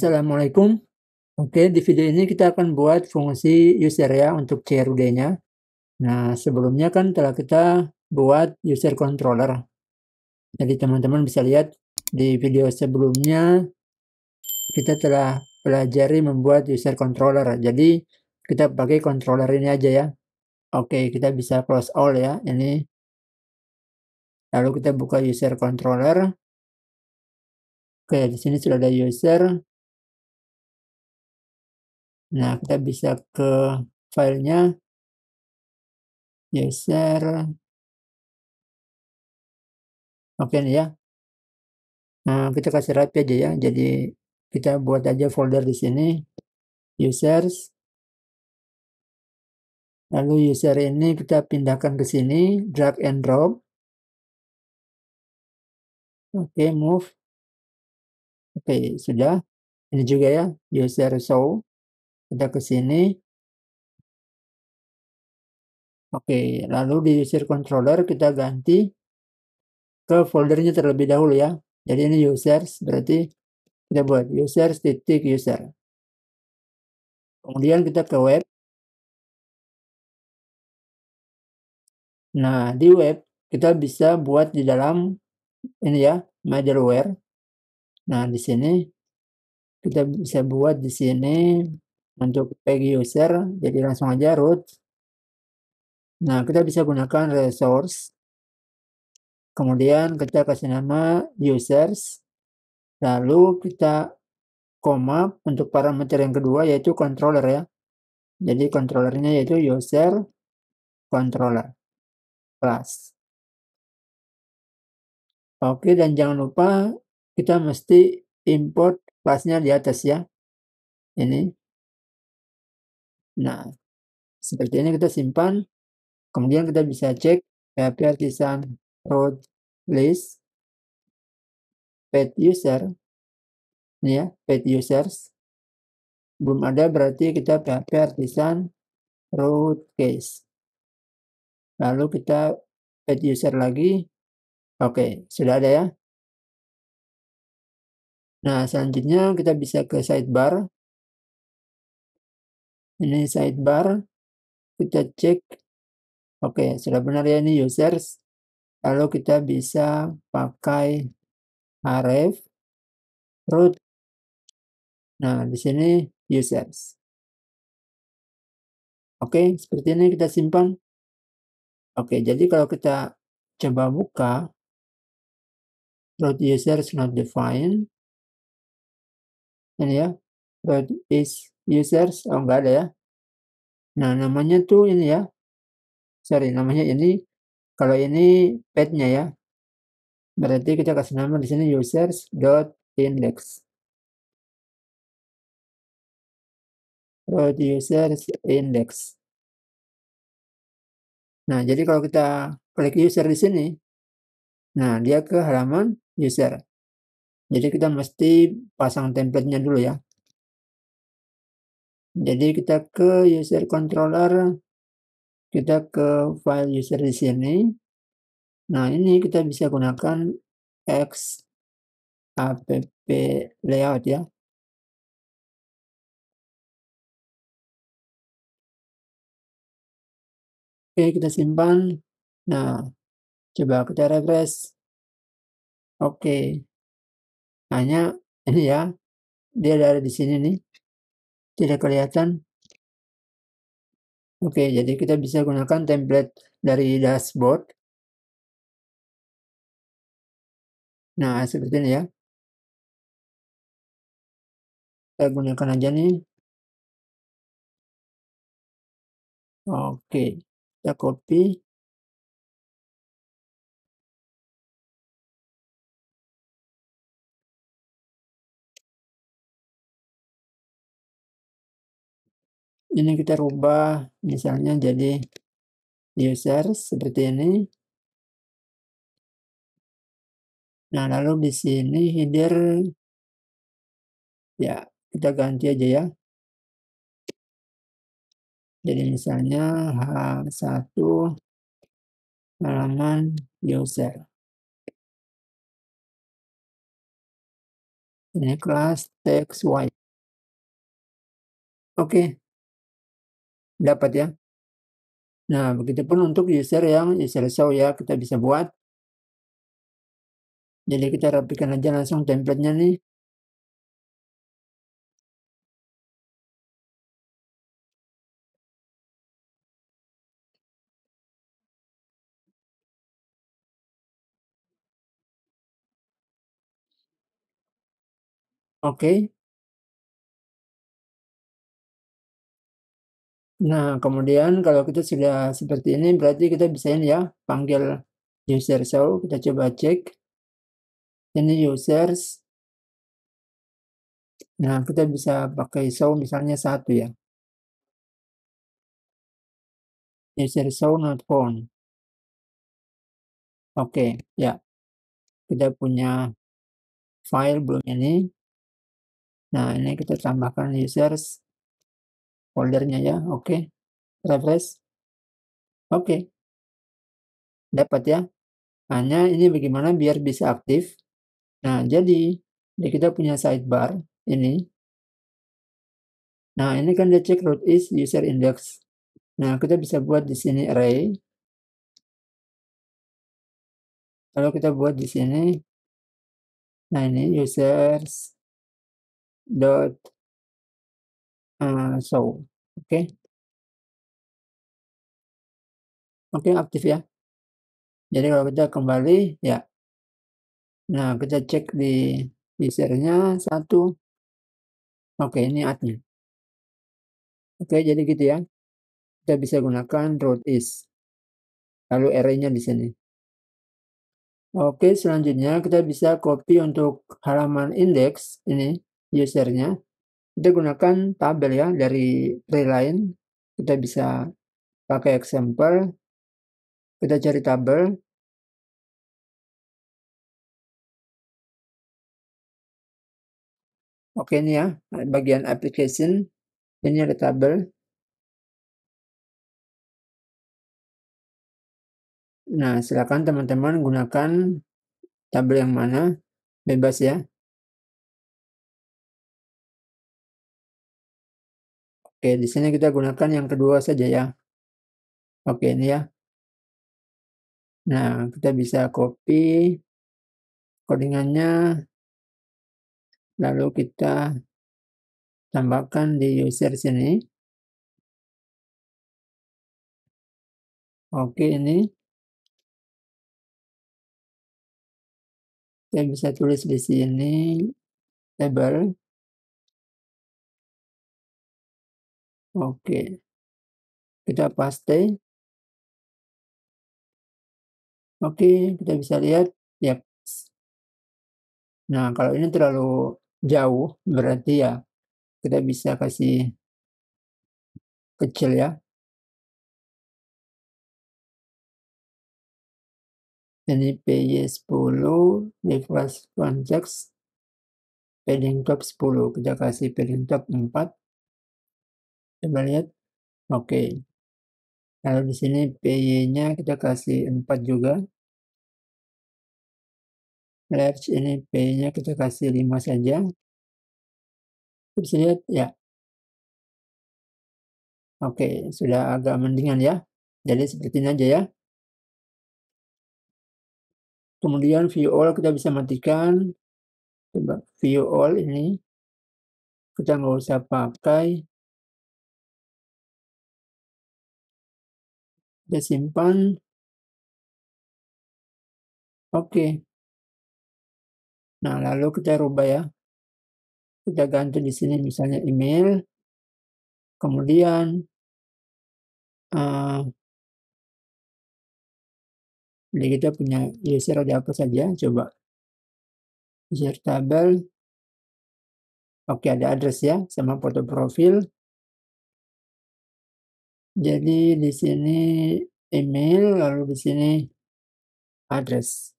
Assalamualaikum. Oke, di video ini kita akan buat fungsi user ya untuk CRUD-nya. Nah, sebelumnya kan telah kita buat user controller. Jadi teman-teman bisa lihat di video sebelumnya kita telah pelajari membuat user controller. Jadi kita pakai controller ini aja ya. Oke, kita bisa close all ya ini. Lalu kita buka user controller. Oke, di sini sudah ada user. Nah, kita bisa ke filenya user. Oke nih ya. Nah, kita kasih rapi aja ya. Jadi kita buat aja folder di sini users. Lalu user ini kita pindahkan ke sini, drag and drop. Oke, move. Oke, sudah. Ini juga ya, user show. Kita ke sini. Oke, lalu di user controller kita ganti ke foldernya terlebih dahulu ya. Jadi ini users, berarti kita buat users titik user. Kemudian kita ke web. Nah, di web kita bisa buat di dalam ini ya, middleware. Nah, di sini kita bisa buat di sini untuk page user, jadi langsung aja root. Nah, kita bisa gunakan resource. Kemudian kita kasih nama users. Lalu kita koma untuk parameter yang kedua yaitu controller ya. Jadi controllernya yaitu user controller class. Oke, dan jangan lupa kita mesti import kelasnya di atas ya. Ini. Nah, seperti ini kita simpan. Kemudian kita bisa cek PHP artisan root list pet user. Ini ya, pet users. Belum ada berarti kita PHP artisan root case. Lalu kita pet user lagi. Oke, sudah ada ya. Nah, selanjutnya kita bisa ke sidebar. Ini sidebar. Kita cek. Oke, sudah benar ya ini users. Lalu kita bisa pakai href root. Nah, di sini users. Oke, seperti ini kita simpan. Oke, jadi kalau kita coba buka root users not defined. Ini ya, root is users. Oh, enggak ada ya. Nah, namanya tuh ini ya. Sorry, namanya ini. Kalau ini petnya ya. Berarti kita kasih nama di sini users.index. Root users index. Nah, jadi kalau kita klik user di sini, nah dia ke halaman user. Jadi kita mesti pasang template-nya dulu ya. Jadi kita ke user controller, kita ke file user di sini. Nah, ini kita bisa gunakan XAPP layout ya. Oke, kita simpan. Nah, coba kita refresh. Oke. Hanya ini ya, dia ada di sini nih. Tidak kelihatan. Oke, jadi kita bisa gunakan template dari dashboard. Nah, seperti ini ya. Kita gunakan aja nih. Oke, kita copy. Ini kita rubah misalnya jadi user seperti ini. Nah, lalu di sini header ya kita ganti aja ya. Jadi misalnya H1 halaman user. Ini kelas text white. Oke, dapat ya. Nah, begitupun untuk user yang user show ya, kita bisa buat. Jadi kita rapikan aja langsung template-nya nih. Oke. Nah, kemudian kalau kita sudah seperti ini, berarti kita bisa ini ya, panggil user show. Kita coba cek. Ini users. Nah, kita bisa pakai show misalnya 1 ya. User show not found. Oke, ya. Kita punya file belum ini. Nah, ini kita tambahkan users foldernya ya. Oke. Refresh. Oke. Dapat ya. Hanya ini bagaimana biar bisa aktif. Nah, jadi kita punya sidebar ini. Nah, ini kan dia cek root is user index. Nah, kita bisa buat di sini array. Lalu kita buat di sini. Nah, ini users dot show. Oke. Oke, aktif ya. Jadi kalau kita kembali ya. Nah, kita cek di usernya 1. Oke, ini adnya. Oke, jadi gitu ya. Kita bisa gunakan root is. Lalu array-nya di sini. Oke, selanjutnya kita bisa copy untuk halaman index ini usernya. Kita gunakan tabel ya dari array lain. Kita bisa pakai example. Kita cari tabel. Oke, ini ya bagian application. Ini ada tabel. Nah, silakan teman-teman gunakan tabel yang mana, bebas ya. Oke, di sini kita gunakan yang kedua saja ya. Oke, ini ya. Nah, kita bisa copy codingannya, lalu kita tambahkan di user sini. Oke, ini saya bisa tulis di sini label. Oke, kita paste. Oke, kita bisa lihat ya. Nah, kalau ini terlalu jauh berarti ya kita bisa kasih kecil ya. Ini PY10 default context padding top 10. Kita kasih padding top 4. Coba lihat. Oke. Lalu di sini PY-nya kita kasih 4 juga. Large ini PY-nya kita kasih 5 saja. Bisa lihat ya. Oke, sudah agak mendingan ya. Jadi seperti ini aja ya. Kemudian view all kita bisa matikan. Coba view all ini. Kita nggak usah pakai. Kita simpan. Oke. Nah, lalu kita rubah ya. Kita ganti di sini misalnya email. Kemudian jadi kita punya user ada apa saja. Coba user tabel. Oke, ada address ya sama foto profil. Jadi di sini email, lalu di sini address.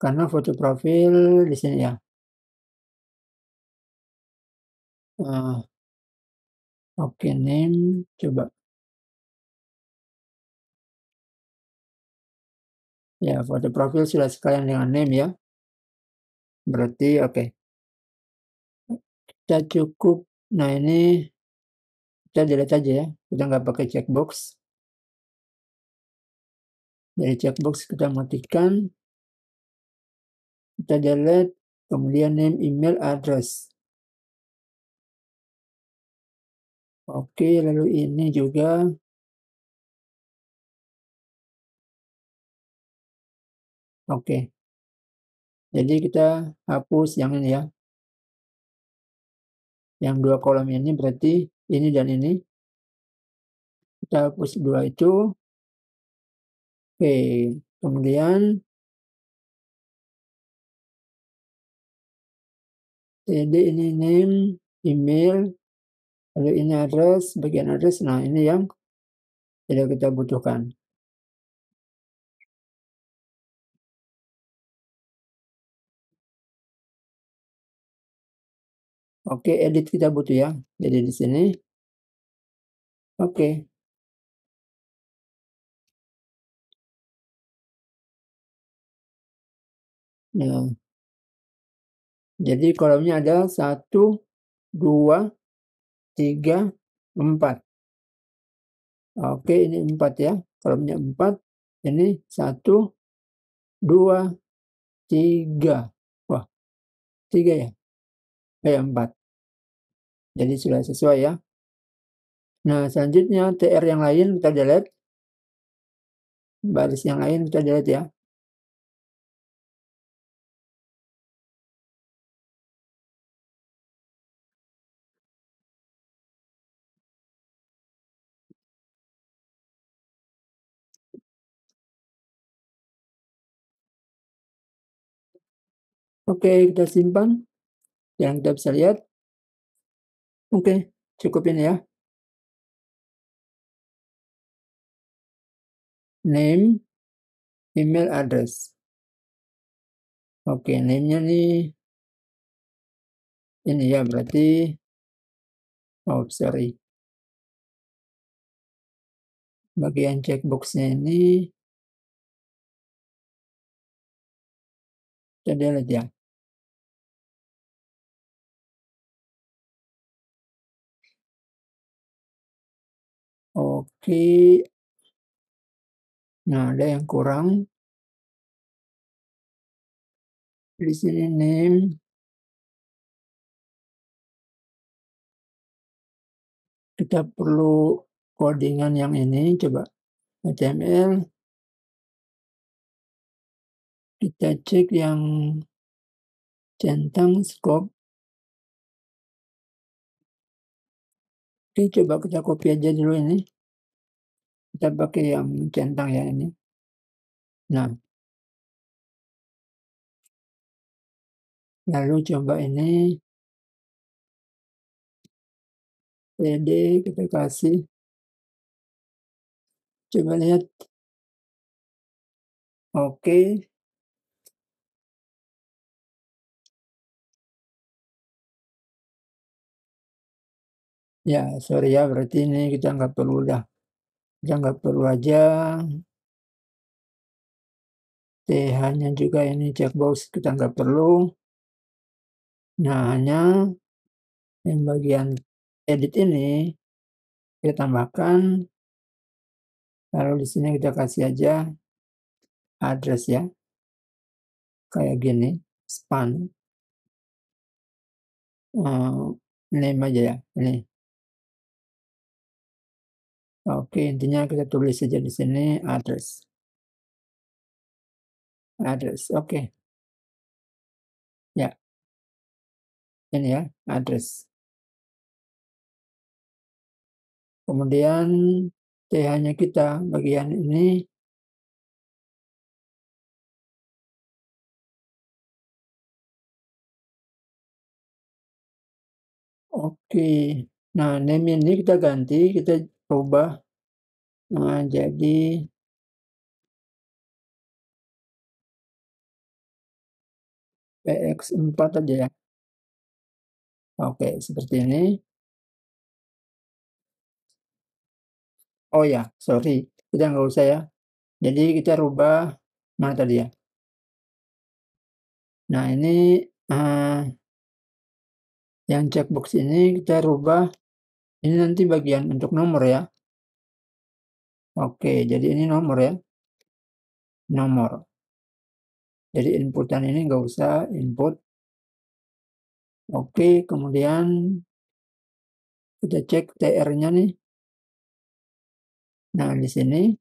Karena foto profil di sini ya. Oke, name coba. Ya, foto profil sudah sekalian dengan name ya. Berarti oke. kita cukup, nah ini kita delete aja ya, kita nggak pakai checkbox. Dari checkbox kita matikan, kita delete, kemudian name, email, address. Oke, lalu ini juga. Oke. Jadi kita hapus yang ini ya. Yang 2 kolom ini berarti ini dan ini. Kita hapus 2 itu. Oke, kemudian jadi ini name, email, lalu ini address, bagian address. Nah, ini yang tidak kita butuhkan. Oke, edit kita butuh ya. Jadi di sini. Oke. Nah, jadi kolomnya ada 1, 2, 3, 4. Oke, ini 4 ya. Kolomnya 4. Ini 1, 2, 3. Wah, 3 ya? 4. Jadi sudah sesuai ya. Nah, selanjutnya TR yang lain kita delete. Baris yang lain kita delete ya. Oke, kita simpan. Yang kita bisa lihat. Oke, cukup ini ya. Name, email, address. Oke, name-nya nih ini ya, berarti sorry. Bagian checkbox-nya ini kita delete ya. Oke. Nah, ada yang kurang. Di sini name. Kita perlu codingan yang ini, coba HTML. Kita cek yang centang scope. Oke, coba kita copy aja dulu ini. Kita pakai yang centang ya ini. Nah, lalu coba ini PD kita kasih. Coba lihat. Oke. Ya, sorry ya, berarti ini kita nggak perlu dah. Kita nggak perlu aja. TH-nya juga ini checkbox kita nggak perlu. Nah, hanya yang bagian edit ini kita tambahkan. Lalu di sini kita kasih aja address ya. Kayak gini, span. Name aja ya, ini. Oke, intinya kita tulis saja di sini address. Address, oke. Ya, ini ya, address. Kemudian TH-nya kita bagian ini. Oke, nah name ini kita ganti, kita ubah jadi PX4 aja ya. Oke, seperti ini. Oh ya, sorry, kita nggak usah ya. Jadi kita rubah mana tadi ya. Nah ini Yang checkbox ini kita rubah, ini nanti bagian untuk nomor ya. Oke, jadi ini nomor ya, nomor. Jadi inputan ini nggak usah input. Oke, kemudian kita cek TR-nya nih. Nah, di sini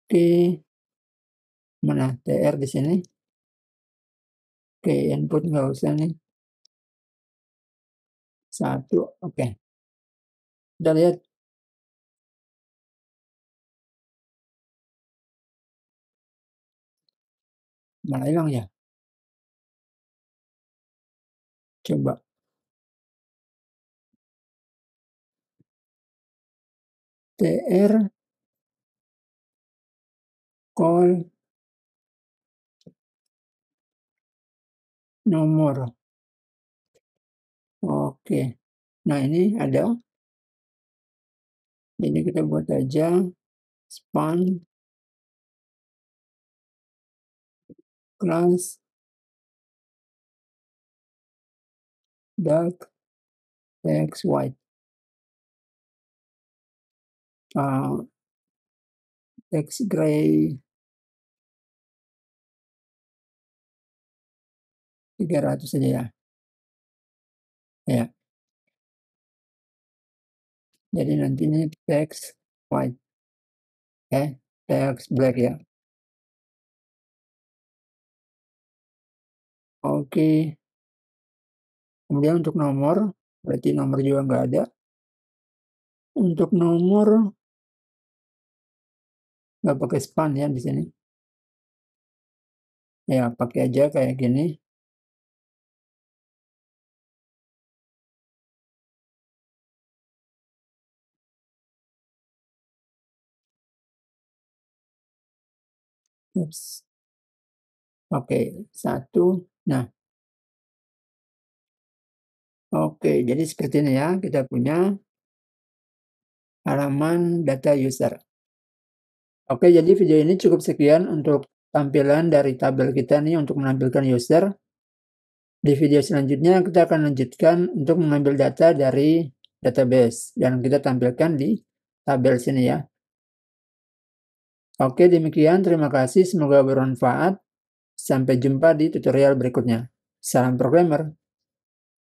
oke, mana TR di sini? Oke, input nggak usah nih. 1, oke. Kita lihat. Malah hilang ya. Coba. TR call nomor. Oke. Nah, ini ada. Ini kita buat aja span class dark text white. Text gray 300 saja ya. Ya. Jadi nanti ini text white. Text black ya. Oke. Kemudian untuk nomor, berarti nomor juga nggak ada. Untuk nomor nggak pakai span ya di sini. Ya, pakai aja kayak gini. Oops. Oke, 1. Nah, oke, jadi seperti ini ya, kita punya halaman data user. Oke, jadi video ini cukup sekian untuk tampilan dari tabel kita nih untuk menampilkan user. Di video selanjutnya kita akan lanjutkan untuk mengambil data dari database dan kita tampilkan di tabel sini ya. Oke, demikian. Terima kasih. Semoga bermanfaat. Sampai jumpa di tutorial berikutnya. Salam programmer.